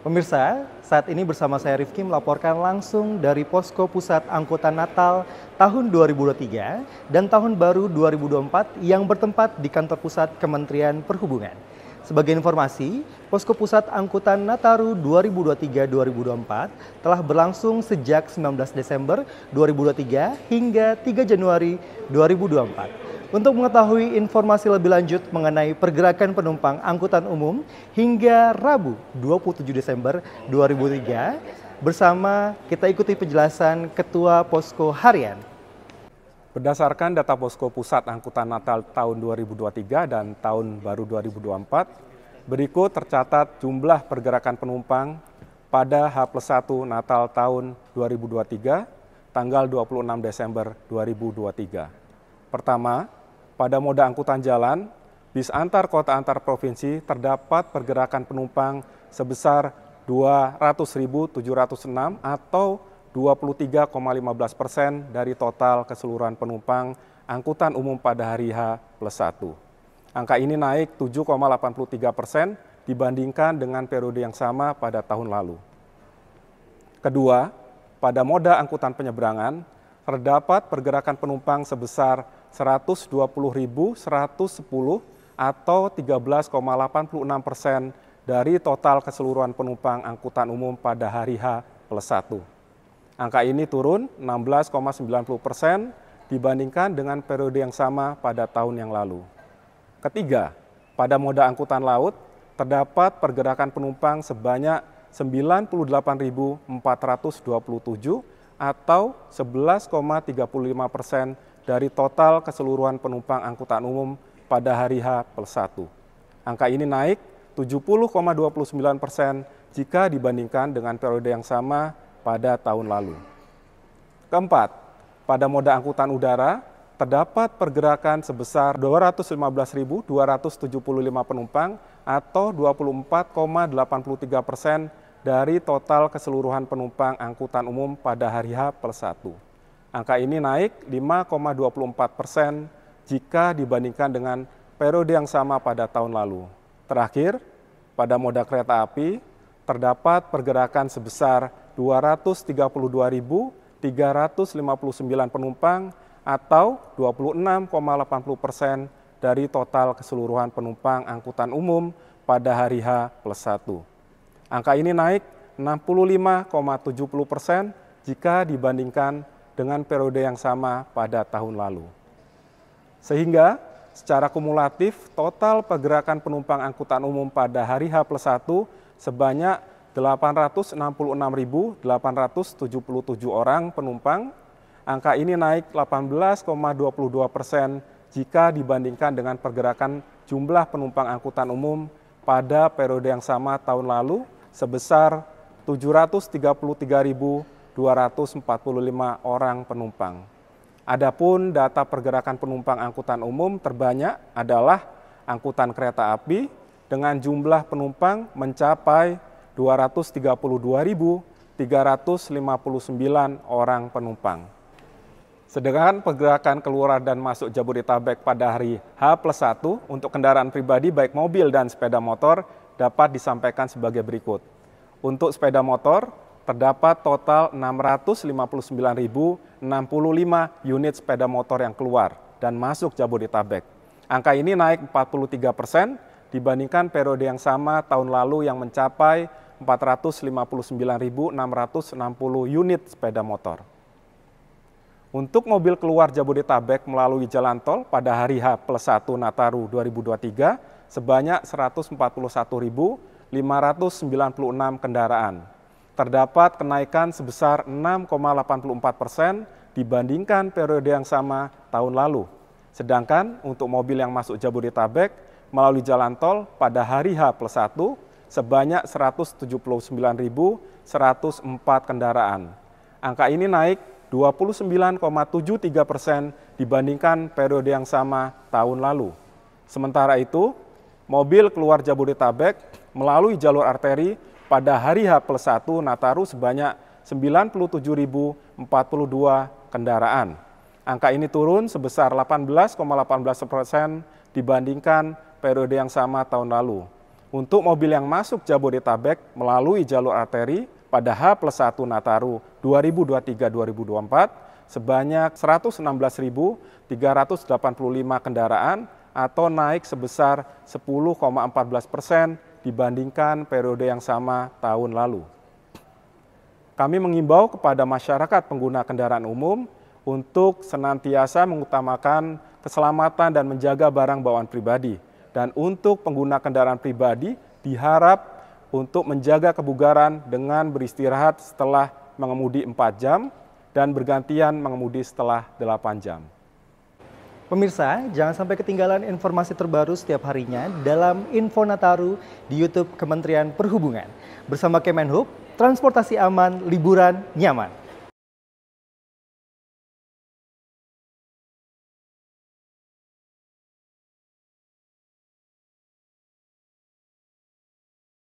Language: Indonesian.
Pemirsa, saat ini bersama saya Rifki melaporkan langsung dari Posko Pusat Angkutan Natal tahun 2023 dan Tahun Baru 2024 yang bertempat di kantor pusat Kementerian Perhubungan. Sebagai informasi, Posko Pusat Angkutan Nataru 2023-2024 telah berlangsung sejak 19 Desember 2023 hingga 3 Januari 2024. Untuk mengetahui informasi lebih lanjut mengenai pergerakan penumpang angkutan umum hingga Rabu 27 Desember 2003, bersama kita ikuti penjelasan Ketua Posko Harian. Berdasarkan data Posko Pusat Angkutan Natal tahun 2023 dan Tahun Baru 2024, berikut tercatat jumlah pergerakan penumpang pada H+1 Natal tahun 2023, tanggal 26 Desember 2023. Pertama, pada moda angkutan jalan, bis antar kota antar provinsi terdapat pergerakan penumpang sebesar 200.706 atau 23,15% dari total keseluruhan penumpang angkutan umum pada hari H+1. Angka ini naik 7,83% dibandingkan dengan periode yang sama pada tahun lalu. Kedua, pada moda angkutan penyeberangan, terdapat pergerakan penumpang sebesar 120.110 atau 13,86% dari total keseluruhan penumpang angkutan umum pada hari H+1. Angka ini turun 16,90% dibandingkan dengan periode yang sama pada tahun yang lalu. Ketiga, pada moda angkutan laut, terdapat pergerakan penumpang sebanyak 98.427 atau 11,35% dari total keseluruhan penumpang angkutan umum pada hari H+1. Angka ini naik 70,29% jika dibandingkan dengan periode yang sama pada tahun lalu. Keempat, pada moda angkutan udara, terdapat pergerakan sebesar 215.275 penumpang atau 24,83% dari total keseluruhan penumpang angkutan umum pada hari H+1. Angka ini naik 5,24% jika dibandingkan dengan periode yang sama pada tahun lalu. Terakhir, pada moda kereta api, terdapat pergerakan sebesar 232.359 penumpang atau 26,80% dari total keseluruhan penumpang angkutan umum pada hari H+1. Angka ini naik 65,70% jika dibandingkan dengan periode yang sama pada tahun lalu. Sehingga secara kumulatif total pergerakan penumpang angkutan umum pada hari H+1 sebanyak 866.877 orang penumpang. Angka ini naik 18,22% jika dibandingkan dengan pergerakan jumlah penumpang angkutan umum pada periode yang sama tahun lalu sebesar 733.245 orang penumpang. Adapun data pergerakan penumpang angkutan umum terbanyak adalah angkutan kereta api dengan jumlah penumpang mencapai 232.359 orang penumpang. Sedangkan pergerakan keluar dan masuk Jabodetabek pada hari H+1 untuk kendaraan pribadi baik mobil dan sepeda motor dapat disampaikan sebagai berikut. Untuk sepeda motor, terdapat total 659.065 unit sepeda motor yang keluar dan masuk Jabodetabek. Angka ini naik 43% dibandingkan periode yang sama tahun lalu yang mencapai 459.660 unit sepeda motor. Untuk mobil keluar Jabodetabek melalui jalan tol pada hari H+1 Nataru 2023 sebanyak 141.596 kendaraan. Terdapat kenaikan sebesar 6,84% dibandingkan periode yang sama tahun lalu. Sedangkan untuk mobil yang masuk Jabodetabek melalui jalan tol pada hari H+1 sebanyak 179.104 kendaraan. Angka ini naik 29,73% dibandingkan periode yang sama tahun lalu. Sementara itu, mobil keluar Jabodetabek melalui jalur arteri pada hari H+1 Nataru sebanyak 97.042 kendaraan. Angka ini turun sebesar 18,18% dibandingkan periode yang sama tahun lalu. Untuk mobil yang masuk Jabodetabek melalui jalur arteri pada H+1 Nataru 2023-2024 sebanyak 116.385 kendaraan atau naik sebesar 10,14% dibandingkan periode yang sama tahun lalu. Kami mengimbau kepada masyarakat pengguna kendaraan umum untuk senantiasa mengutamakan keselamatan dan menjaga barang bawaan pribadi. Dan untuk pengguna kendaraan pribadi diharap untuk menjaga kebugaran dengan beristirahat setelah mengemudi 4 jam dan bergantian mengemudi setelah 8 jam. Pemirsa, jangan sampai ketinggalan informasi terbaru setiap harinya dalam Info Nataru di YouTube Kementerian Perhubungan. Bersama Kemenhub, transportasi aman, liburan nyaman.